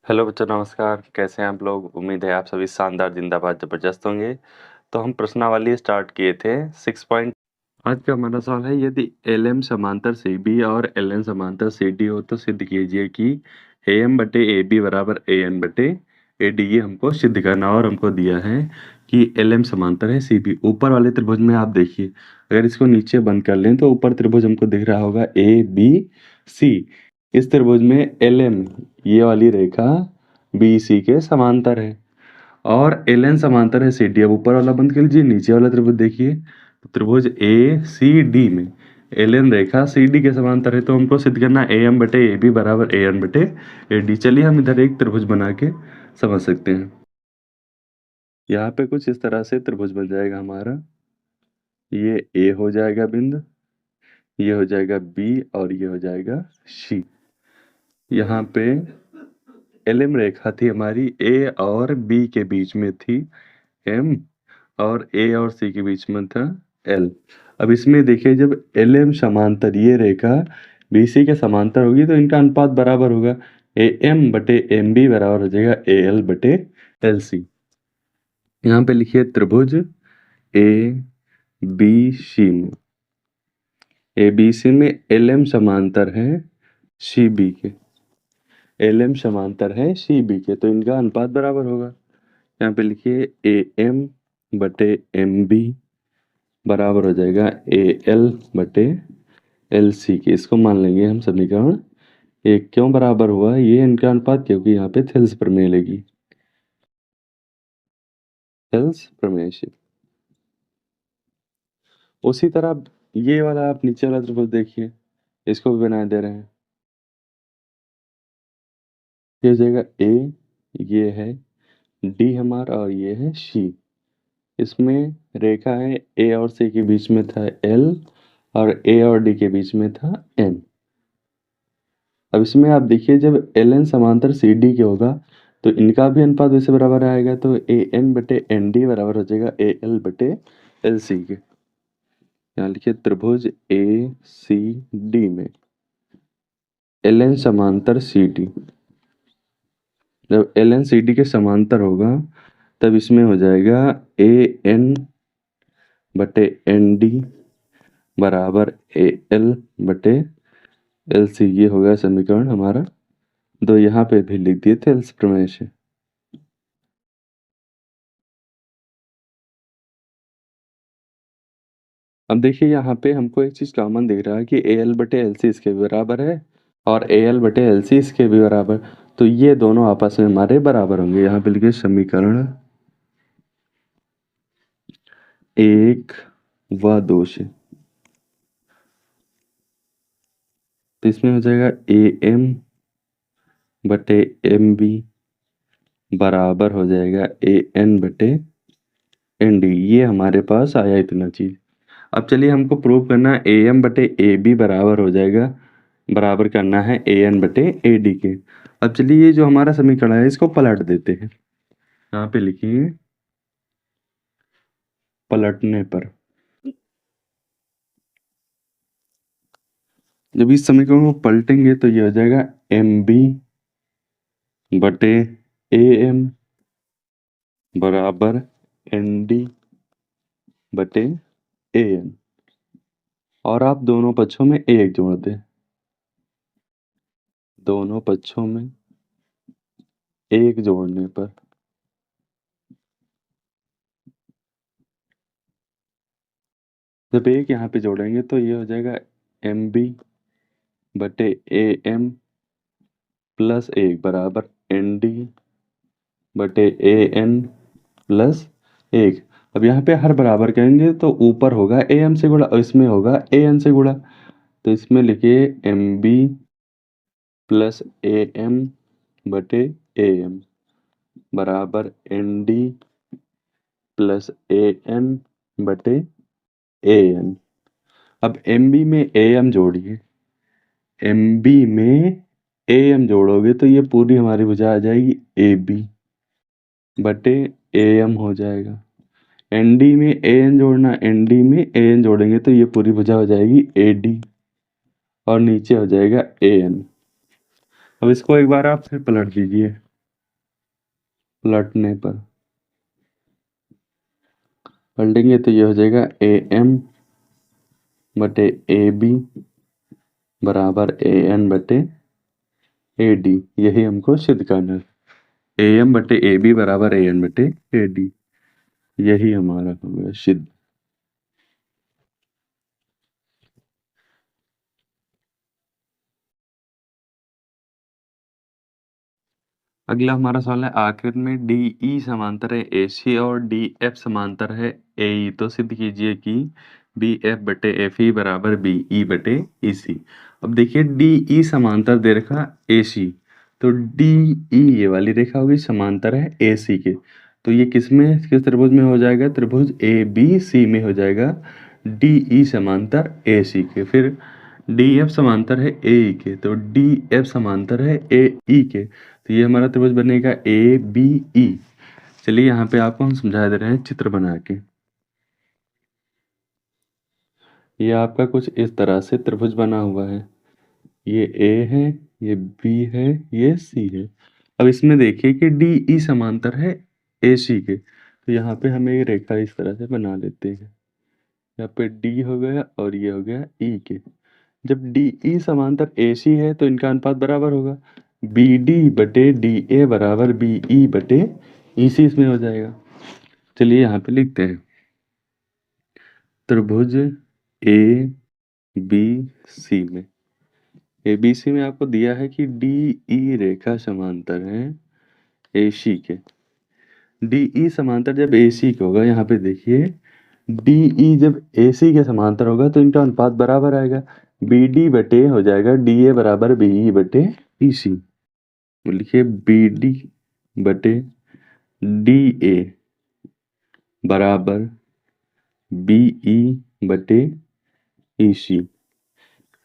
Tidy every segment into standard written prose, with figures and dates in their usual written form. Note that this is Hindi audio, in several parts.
हेलो बच्चों, नमस्कार। कैसे हैं आप लोग? उम्मीद है आप सभी शानदार, जिंदाबाद, जबरदस्त होंगे। तो हम प्रश्नावली स्टार्ट किए थे 6 पॉइंट। आज का हमारा सवाल है, यदि एल एम समांतर सी बी और एल एन समांतर सी डी हो तो सिद्ध कीजिए कि ए एम बटे ए बी बराबर ए एन बटे ए डी। ये हमको सिद्ध करना, और हमको दिया है कि एल एम समांतर है सी बी। ऊपर वाले त्रिभुज में आप देखिए, अगर इसको नीचे बंद कर लें तो ऊपर त्रिभुज हमको दिख रहा होगा ए बी सी। इस त्रिभुज में एल एम, ये वाली रेखा बी सी के समांतर है, और एल एन समांतर है सी डी। अब ऊपर वाला बंद कर लीजिए, नीचे वाला त्रिभुज देखिए, तो त्रिभुज ए सी डी में एल एन रेखा सी डी के समांतर है। तो हमको सिद्ध करना ए एम बटे ए बी बराबर ए एन बटे ए डी। चलिए हम इधर एक त्रिभुज बना के समझ सकते हैं। यहाँ पे कुछ इस तरह से त्रिभुज बन जाएगा हमारा। ये ए हो जाएगा बिंदु, ये हो जाएगा बी, और ये हो जाएगा सी। यहाँ पे एल एम रेखा थी हमारी ए और बी के बीच में थी एम, और ए और सी के बीच में था एल। अब इसमें देखिए, जब एल एम समांतर ये रेखा बी सी के समांतर होगी तो इनका अनुपात बराबर होगा। ए एम बटे एम बी बराबर हो जाएगा ए एल बटे एल सी। यहाँ पे लिखिए त्रिभुज ए बी सी में, ए बी सी में एल एम समांतर है सी बी के, एल एम समांतर है सी बी के, तो इनका अनुपात बराबर होगा। यहाँ पे लिखिए ए एम बटे एम बी बराबर हो जाएगा ए एल बटे एल सी के। इसको मान लेंगे हम समीकरण एक। क्यों बराबर हुआ ये इनका अनुपात? क्योंकि यहाँ पे थेल्स प्रमेय लगी, थेल्स प्रमेय से। उसी तरह ये वाला आप नीचे वाला त्रिभुज देखिए, इसको भी बना दे रहे हैं। ये हो जाएगा ए, ये है डी हमारा, और ये है सी। इसमें रेखा है ए और सी के बीच में था एल, और ए और डी के बीच में था एन। अब इसमें आप देखिए, जब एल एन समांतर सी डी के होगा तो इनका भी अनुपात वैसे बराबर आएगा। तो ए एन बटे एन डी बराबर हो जाएगा ए एल बटे एल सी के। यहाँ लिखिए त्रिभुज ए सी डी में एल एन समांतर सी डी। जब एल एन सी डी के समांतर होगा तब इसमें हो जाएगा ए एन बटे एन डी बराबर ए एल बटे एल सी। ये होगा समीकरण हमारा दो। यहाँ पे भी लिख दिए थे थेल्स प्रमेय से। अब देखिए, यहाँ पे हमको एक चीज कॉमन दिख रहा है कि ए एल बटे एल सी इसके भी बराबर है, और ए एल बटे एल सी इसके भी बराबर। तो ये दोनों आपस में हमारे बराबर होंगे। यहाँ पे लिखिए समीकरण एक व दो से, तो इसमें हो जाएगा ए एम बटे एम बी बराबर हो जाएगा ए एन बटे एन डी। ये हमारे पास आया इतना चीज। अब चलिए हमको प्रूव करना ए एम बटे ए बी बराबर हो जाएगा, बराबर करना है ए एन बटे ए डी के। अब चलिए, ये जो हमारा समीकरण है इसको पलट देते हैं। यहाँ पे लिखिए पलटने पर, जब इस समीकरण को पलटेंगे तो ये हो जाएगा एम बी बटे ए एम बराबर एन डी बटे ए एन। और आप दोनों पक्षों में एक जोड़ दें, दोनों पक्षों में एक जोड़ने पर जब एक यहाँ पे जोड़ेंगे तो ये हो जाएगा एम बी बटे ए एम प्लस एक बराबर एन डी बटे ए एन प्लस एक। अब यहाँ पे हर बराबर करेंगे तो ऊपर होगा ए एम से गुणा और इसमें होगा ए एन से गुणा। तो इसमें लिखिए M B plus A M बटे ए एम बराबर N D plus A N बटे ए एन। अब एम बी में ए एम जोड़िए, एम बी में ए एम जोड़ोगे तो ये पूरी हमारी भुजा आ जाएगी ए बी बटे ए एम हो जाएगा। एन डी में ए एन जोड़ना, एन डी में ए एन जोड़ेंगे तो ये पूरी भुजा हो जाएगी ए डी, और नीचे हो जाएगा ए एन। अब इसको एक बार आप फिर पलट दीजिए। पलटने पर पलटेंगे तो ये हो जाएगा AM बटे AB बराबर AN बटे AD। यही हमको सिद्ध करना है। AM बटे AB बराबर AN बटे AD, यही हमारा हो गया सिद्ध। अगला हमारा सवाल है आकृति में DE समांतर है AC और DF समांतर है AE, तो सिद्ध कीजिए कि BF बटे FE बराबर BE बटे EC। अब देखिए DE समांतर दे रखा AC, तो DE ये वाली रेखा होगी समांतर है AC के, तो ये किस त्रिभुज में हो जाएगा? त्रिभुज ABC में हो जाएगा DE समांतर AC के। फिर DF समांतर है AE के, तो DF समांतर है AE के, तो ये हमारा त्रिभुज बनेगा ABE। चलिए यहाँ पे आपको हम समझा दे रहे हैं चित्र बना के। ये आपका कुछ इस तरह से त्रिभुज बना हुआ है, ये A है, ये B है, ये C है। अब इसमें देखिए कि DE समांतर है AC के, तो यहाँ पे हमें ये रेखा इस तरह से बना लेते हैं। यहाँ पे D हो गया और ये हो गया E के। जब DE समांतर AC है तो इनका अनुपात बराबर होगा, BD बटे DA बराबर BE बटे EC इसमें हो जाएगा। चलिए यहाँ पे लिखते हैं त्रिभुज ABC में, ABC में आपको दिया है कि DE रेखा समांतर है AC के। DE समांतर जब AC के होगा, यहाँ पे देखिए DE जब AC के समांतर होगा तो इनका अनुपात बराबर आएगा, BD बटे हो जाएगा DA बराबर BE बटे EC। लिखिए BD बटे DA बराबर BE बटे EC।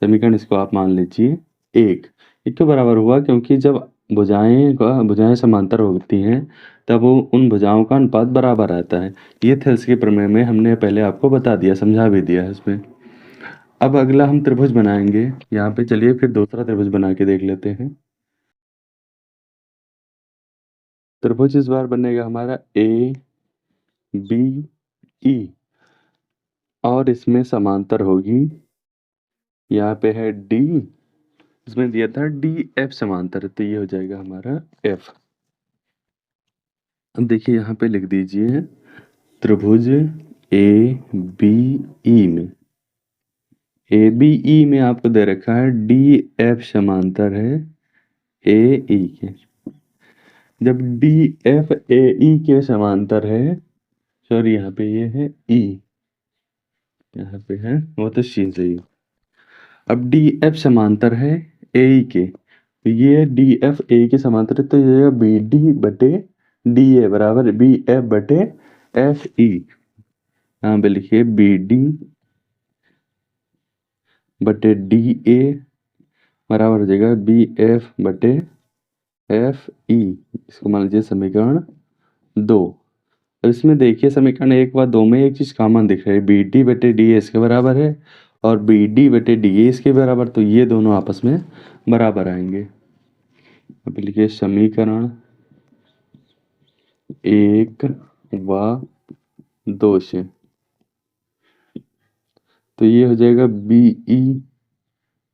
समीकरण इसको आप मान लीजिए एक। क्यों बराबर हुआ? क्योंकि जब भुजाएं समांतर होती हैं तब वो उन भुजाओं का अनुपात बराबर आता है। ये थेल्स के प्रमेय में हमने पहले आपको बता दिया, समझा भी दिया है इसमें। अब अगला हम त्रिभुज बनाएंगे यहाँ पे। चलिए फिर दूसरा त्रिभुज बना के देख लेते हैं। त्रिभुज इस बार बनेगा हमारा ABE और इसमें समांतर होगी, यहाँ पे है D, इसमें दिया था DF समांतर, तो ये हो जाएगा हमारा F। अब देखिए यहाँ पे लिख दीजिए त्रिभुज ABE में, ABE में आपको दे रखा है DF समांतर है AE के। जब DF AE के समांतर है, सॉरी यहाँ पे ये है E, यहाँ पे है वो तो C सही। अब DF समांतर है AE के, तो ये DF AE के समांतर है, तो ये BD बटे DA बराबर BF बटे FE। यहाँ पे लिखिए BD बटे DA बराबर हो जाएगा BF बटे FE। इसको मान लीजिए समीकरण 2। अब इसमें देखिए समीकरण 1 व 2 में एक चीज कॉमन दिख रही है, BD बटे DA इसके बराबर है और BD बटे DA इसके बराबर, तो ये दोनों आपस में बराबर आएंगे। अब लिखिए समीकरण 1 व 2 से, तो ये हो जाएगा BE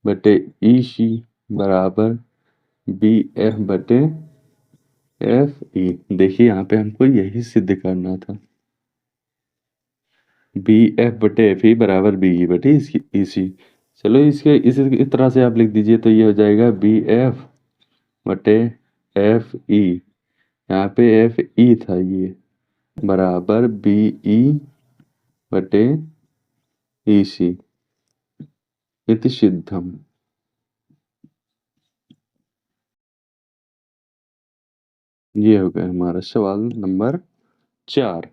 बटे EC बराबर BF बटे FE। देखिए यहाँ पे हमको यही सिद्ध करना था, BF बटे FE बराबर BE बटे EC। चलो इसके इस तरह से आप लिख दीजिए, तो ये हो जाएगा BF बटे FE, यहाँ पे FE था ये, बराबर BE बटे EC इति सिद्धम। ये हो गया हमारा सवाल नंबर 4।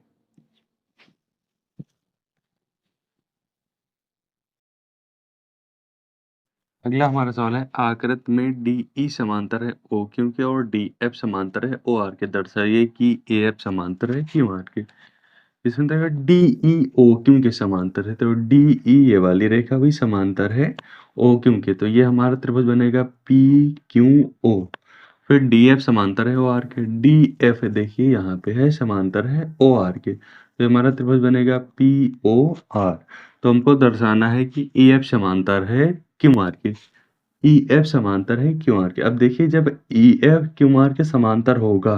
अगला हमारा सवाल है आकृति में DE समांतर है OQ के और DF समांतर है OR के, दर्शाइए कि AF समांतर है QR के। इसमें देखा DE OQ के समांतर है, तो DE ये वाली रेखा भी समांतर है OQ के, तो ये हमारा त्रिभुज बनेगा PQO। फिर डी एफ समांतर है ओ आर के, डी एफ देखिए यहाँ पे है समांतर है ओ आर के, तो हमारा त्रिभुज बनेगा पी ओ आर। तो हमको दर्शाना है कि ई एफ समांतर है क्यू आर के, ई एफ समांतर है क्यू आर के। अब देखिए जब ई एफ क्यू आर के समांतर होगा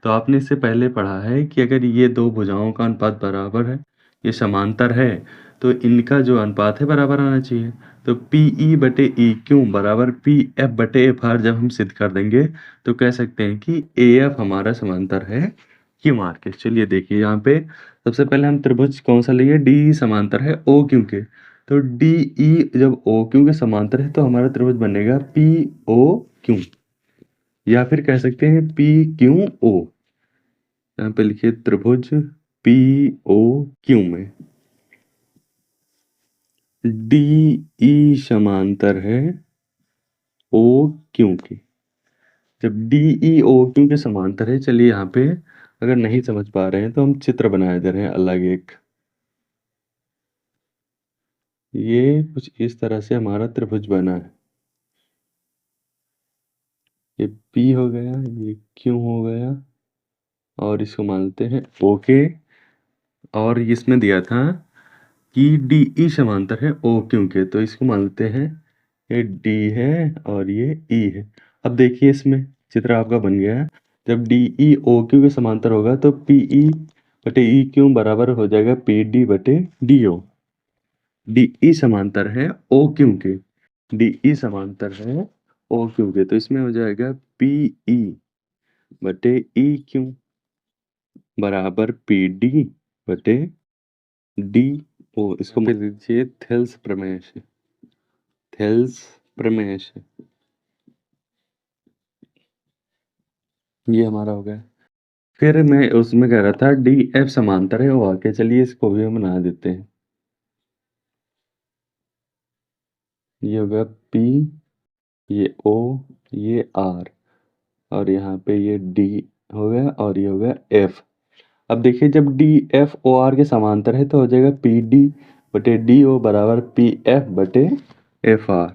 तो आपने इससे पहले पढ़ा है कि अगर ये दो भुजाओं का अनुपात बराबर है, ये समांतर है, तो इनका जो अनुपात है बराबर आना चाहिए। तो पी ई बटे ई क्यू बराबर पी एफ बटे एफ आर जब हम सिद्ध कर देंगे तो कह सकते हैं कि ए एफ हमारा समांतर है क्यू आर के। चलिए देखिए यहाँ पे सबसे पहले हम त्रिभुज कौन सा लिए, डी समांतर है ओ क्यू के, तो डी ई जब ओ क्यू के समांतर है तो हमारा त्रिभुज बनेगा पी ओ क्यू, या फिर कह सकते हैं पी क्यू ओ। यहाँ पे लिखिए त्रिभुज पी ओ क्यू में डी ई समांतर है ओ क्यू के। जब डी ई ओ क्यू के समांतर है, चलिए यहाँ पे अगर नहीं समझ पा रहे हैं तो हम चित्र बनाए दे रहे हैं अलग एक। ये कुछ इस तरह से हमारा त्रिभुज बना है, ये P हो गया, ये Q हो गया, और इसको मानते हैं ओके। और इसमें दिया था कि डी ई समांतर है ओ क्यू के, तो इसको मानते हैं ये D है और ये E है। अब देखिए इसमें चित्र आपका बन गया है। जब डी ई ओ क्यू के समांतर होगा तो पी ई बटे ई क्यू बराबर हो जाएगा पी डी बटे डी ओ। डी ई समांतर है ओ क्यू के, डी ई समांतर है ओ क्यू के, तो इसमें हो जाएगा पी ई बटे ई क्यू बराबर पी डी बटे डी ओ। इसको मान लीजिए थेल्स प्रमेय से, थेल्स प्रमेय से ये हमारा हो गया। फिर मैं उसमें कह रहा था डी एफ समांतर है ओ आर के, चलिए इसको भी हम बना देते हैं। ये हो गया P, ये O, ये R, और यहाँ पे ये D हो गया, और ये हो गया F। अब देखिए जब डी एफ ओ आर के समांतर है तो हो जाएगा पी डी बटे डी ओ बराबर पी एफ बटे एफ आर।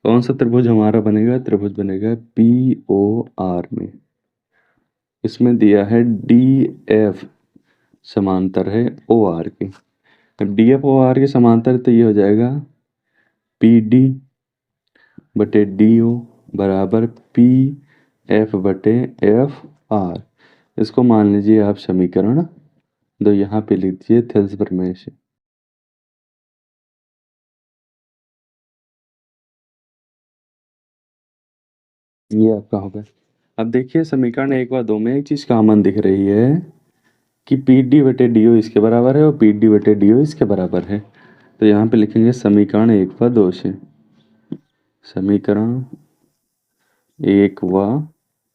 कौन सा त्रिभुज हमारा बनेगा, त्रिभुज बनेगा पी ओ आर में। इसमें दिया है डी एफ समांतर है ओ आर के। अब डी एफ ओ आर के समांतर तो ये हो जाएगा पी डी बटे डी ओ बराबर पी एफ बटे एफ आर। इसको मान लीजिए आप समीकरण दो, यहाँ पे लिख दीजिए थेल्स प्रमेय से। ये आपका होगा। अब देखिए समीकरण 1 व 2 में एक चीज कॉमन दिख रही है कि पी डी बटे डी ओ इसके बराबर है और पी डी बटे डी ओ इसके बराबर है। तो यहाँ पे लिखेंगे समीकरण 1 व 2 से, समीकरण 1 व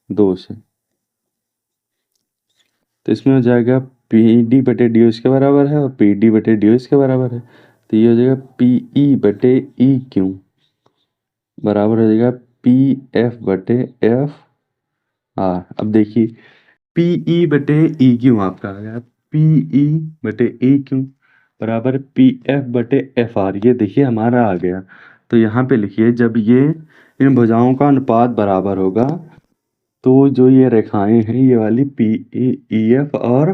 2 से। तो इसमें हो जाएगा पी डी बटे डी ओ इसके बराबर है और पी डी बटे डी ओ इसके बराबर है, तो ये हो जाएगा पी ई बटे ई क्यू बराबर हो जाएगा पी एफ बटे एफ आर। अब देखिए पी ई बटे ई क्यू आपका आ गया, पी ई बटे ई क्यू बराबर पी एफ बटे एफ आर, ये देखिए हमारा आ गया। तो यहाँ पे लिखिए जब ये इन भुजाओं का अनुपात बराबर होगा तो जो ये रेखाएं हैं ये वाली पी ई एफ और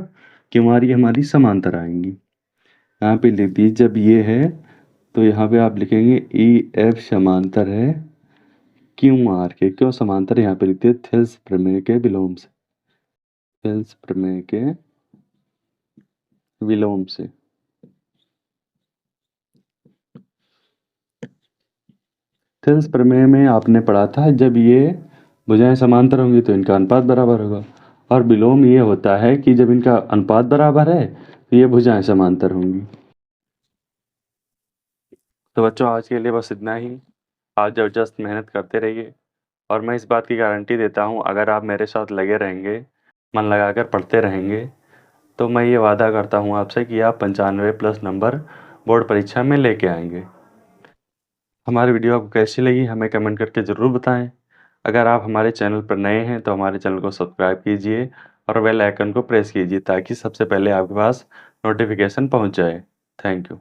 क्यू आर ये हमारी समांतर आएंगी। यहाँ पे लिख दीजिए जब ये है तो यहाँ पे आप लिखेंगे ई एफ समांतर है क्यू आर के। क्यों समांतर, यहाँ पे लिखते हैं थेल्स प्रमेय के विलोम से, थेल्स प्रमेय के विलोम से। थेल्स प्रमेय में आपने पढ़ा था जब ये भुजाएं समांतर होंगी तो इनका अनुपात बराबर होगा, और विलोम ये होता है कि जब इनका अनुपात बराबर है तो ये भुजाएं समांतर होंगी। तो बच्चों आज के लिए बस इतना ही। आज जबरदस्त मेहनत करते रहिए, और मैं इस बात की गारंटी देता हूँ अगर आप मेरे साथ लगे रहेंगे, मन लगाकर पढ़ते रहेंगे, तो मैं ये वादा करता हूँ आपसे कि आप 95+ नंबर बोर्ड परीक्षा में लेके आएंगे। हमारी वीडियो आपको कैसी लगी हमें कमेंट करके ज़रूर बताएं। अगर आप हमारे चैनल पर नए हैं तो हमारे चैनल को सब्सक्राइब कीजिए और बेल आइकन को प्रेस कीजिए ताकि सबसे पहले आपके पास नोटिफिकेशन पहुंच जाए। Thank you.